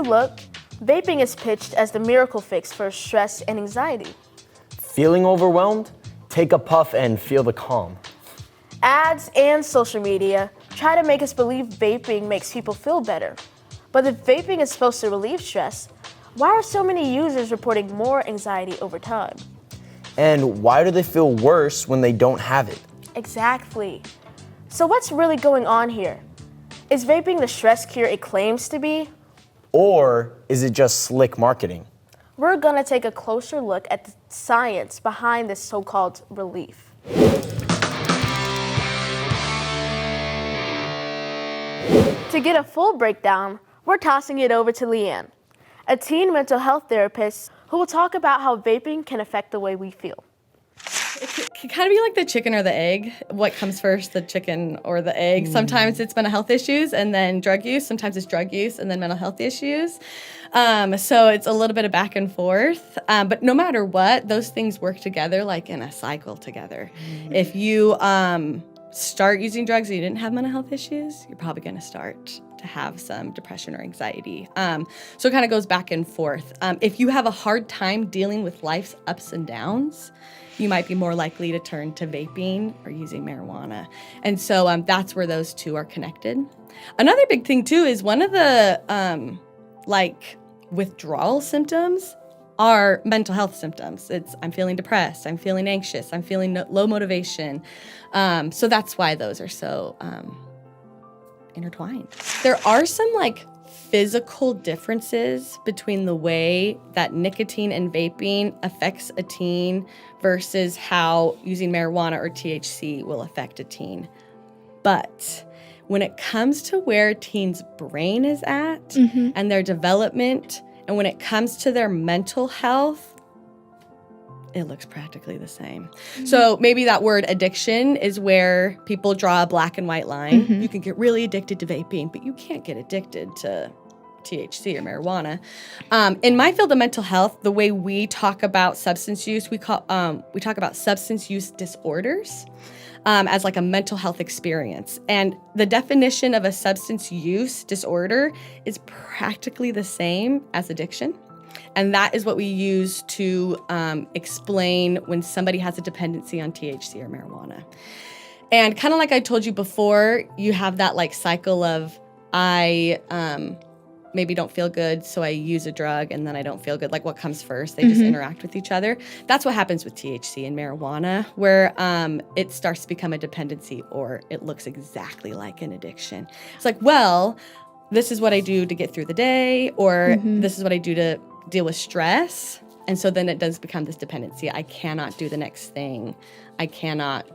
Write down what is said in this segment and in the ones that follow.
look, vaping is pitched as the miracle fix for stress and anxiety. Feeling overwhelmed? Take a puff and feel the calm. Ads and social media try to make us believe vaping makes people feel better. But if vaping is supposed to relieve stress, why are so many users reporting more anxiety over time? And why do they feel worse when they don't have it? Exactly. So what's really going on here? Is vaping the stress cure it claims to be? Or is it just slick marketing? We're gonna take a closer look at the science behind this so-called relief. To get a full breakdown, we're tossing it over to Leanne, a teen mental health therapist who will talk about how vaping can affect the way we feel. It can kind of be like the chicken or the egg. What comes first, the chicken or the egg? Sometimes it's mental health issues and then drug use. Sometimes it's drug use and then mental health issues. So it's a little bit of back and forth. But no matter what, those things work together like in a cycle together. If you start using drugs and you didn't have mental health issues, you're probably going to start to have some depression or anxiety. So it kind of goes back and forth. If you have a hard time dealing with life's ups and downs, you might be more likely to turn to vaping or using marijuana. And so that's where those two are connected. Another big thing too is one of the withdrawal symptoms are mental health symptoms. It's I'm feeling depressed, I'm feeling anxious, I'm feeling low motivation. So that's why those are so intertwined. There are some physical differences between the way that nicotine and vaping affects a teen versus how using marijuana or THC will affect a teen. But when it comes to where a teen's brain is at and their development, and when it comes to their mental health, it looks practically the same. So maybe that word addiction is where people draw a black and white line. You can get really addicted to vaping, but you can't get addicted to THC or marijuana. In my field of mental health, the way we talk about substance use, we talk about substance use disorders as like a mental health experience. And the definition of a substance use disorder is practically the same as addiction. And that is what we use to explain when somebody has a dependency on THC or marijuana. And kind of like I told you before, you have that cycle of I maybe don't feel good, so I use a drug, and then I don't feel good. What comes first? They just interact with each other. That's what happens with THC and marijuana, where it starts to become a dependency, or it looks exactly like an addiction. It's this is what I do to get through the day, or this is what I do to deal with stress. And so then it does become this dependency. I cannot do the next thing. I cannot,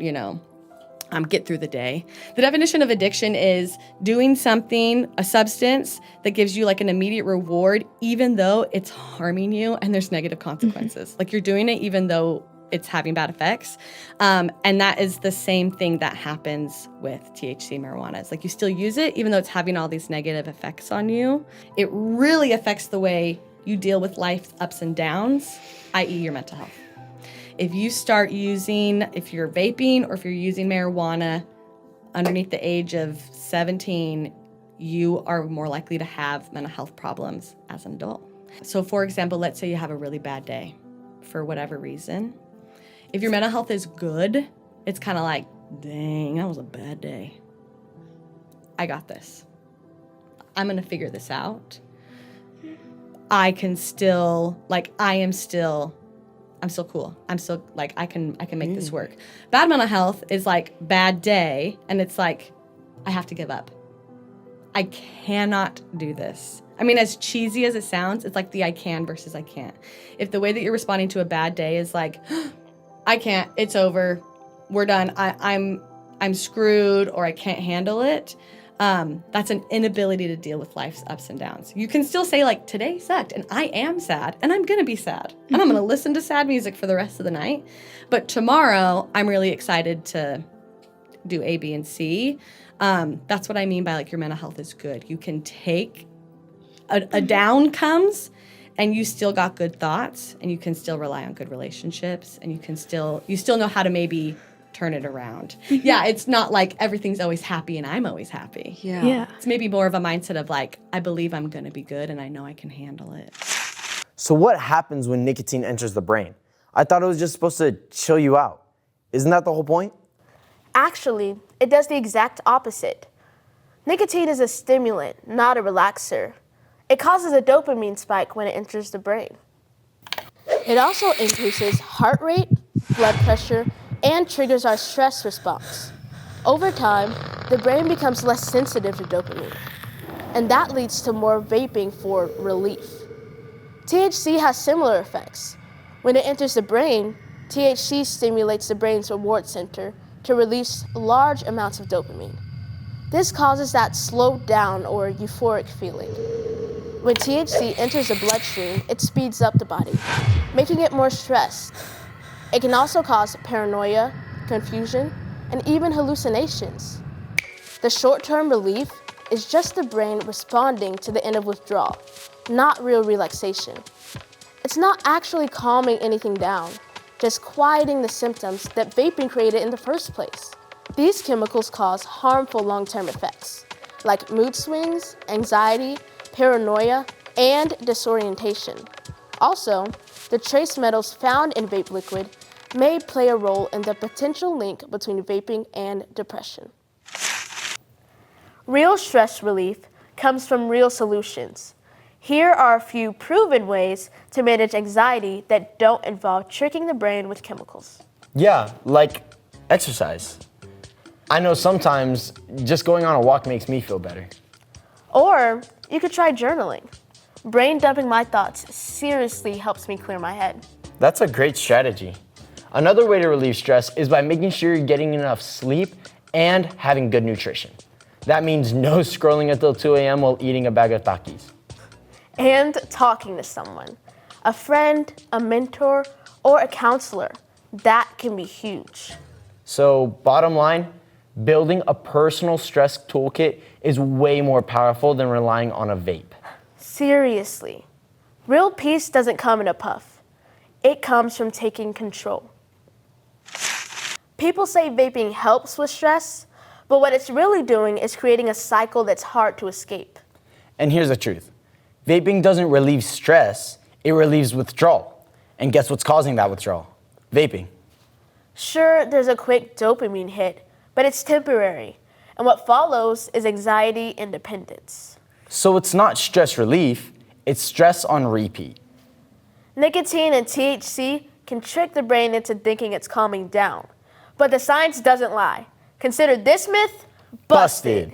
get through the day. The definition of addiction is doing something, a substance that gives you an immediate reward, even though it's harming you and there's negative consequences. You're doing it even though it's having bad effects. And that is the same thing that happens with THC marijuana. It's you still use it, even though it's having all these negative effects on you. It really affects the way you deal with life's ups and downs, i.e. your mental health. If you start using, if you're vaping or if you're using marijuana underneath the age of 17, you are more likely to have mental health problems as an adult. So for example, let's say you have a really bad day for whatever reason. If your mental health is good, it's kind of dang, that was a bad day. I got this. I'm going to figure this out. I can still, I'm still cool. I'm still, I can make this work. Bad mental health is bad day, and it's I have to give up. I cannot do this. I mean, as cheesy as it sounds, it's the I can versus I can't. If the way that you're responding to a bad day is I can't, it's over, we're done, I'm screwed, or I can't handle it, that's an inability to deal with life's ups and downs. You can still say today sucked, and I am sad, and I'm gonna be sad, and I'm gonna listen to sad music for the rest of the night, but tomorrow I'm really excited to do A, B, and C. That's what I mean by your mental health is good. You can take a down comes, and you still got good thoughts, and you can still rely on good relationships, and you still know how to maybe turn it around. Yeah, it's not like everything's always happy and I'm always happy. Yeah. It's maybe more of a mindset of like, I believe I'm going to be good and I know I can handle it. So what happens when nicotine enters the brain? I thought it was just supposed to chill you out. Isn't that the whole point? Actually, it does the exact opposite. Nicotine is a stimulant, not a relaxer. It causes a dopamine spike when it enters the brain. It also increases heart rate, blood pressure, and triggers our stress response. Over time, the brain becomes less sensitive to dopamine, and that leads to more vaping for relief. THC has similar effects. When it enters the brain, THC stimulates the brain's reward center to release large amounts of dopamine. This causes that slowed down or euphoric feeling. When THC enters the bloodstream, it speeds up the body, making it more stressed. It can also cause paranoia, confusion, and even hallucinations. The short-term relief is just the brain responding to the end of withdrawal, not real relaxation. It's not actually calming anything down, just quieting the symptoms that vaping created in the first place. These chemicals cause harmful long-term effects, like mood swings, anxiety, paranoia, and disorientation. Also, the trace metals found in vape liquid may play a role in the potential link between vaping and depression. Real stress relief comes from real solutions. Here are a few proven ways to manage anxiety that don't involve tricking the brain with chemicals. Yeah, like exercise. I know sometimes just going on a walk makes me feel better. Or you could try journaling. Brain dumping my thoughts seriously helps me clear my head. That's a great strategy. Another way to relieve stress is by making sure you're getting enough sleep and having good nutrition. That means no scrolling until 2 a.m. while eating a bag of Takis. And talking to someone, a friend, a mentor, or a counselor. That can be huge. So bottom line, building a personal stress toolkit is way more powerful than relying on a vape. Seriously, real peace doesn't come in a puff. It comes from taking control. People say vaping helps with stress, but what it's really doing is creating a cycle that's hard to escape. And here's the truth. Vaping doesn't relieve stress, it relieves withdrawal. And guess what's causing that withdrawal? Vaping. Sure, there's a quick dopamine hit, but it's temporary. And what follows is anxiety and dependence. So it's not stress relief, it's stress on repeat. Nicotine and THC can trick the brain into thinking it's calming down. But the science doesn't lie. Consider this myth Busted.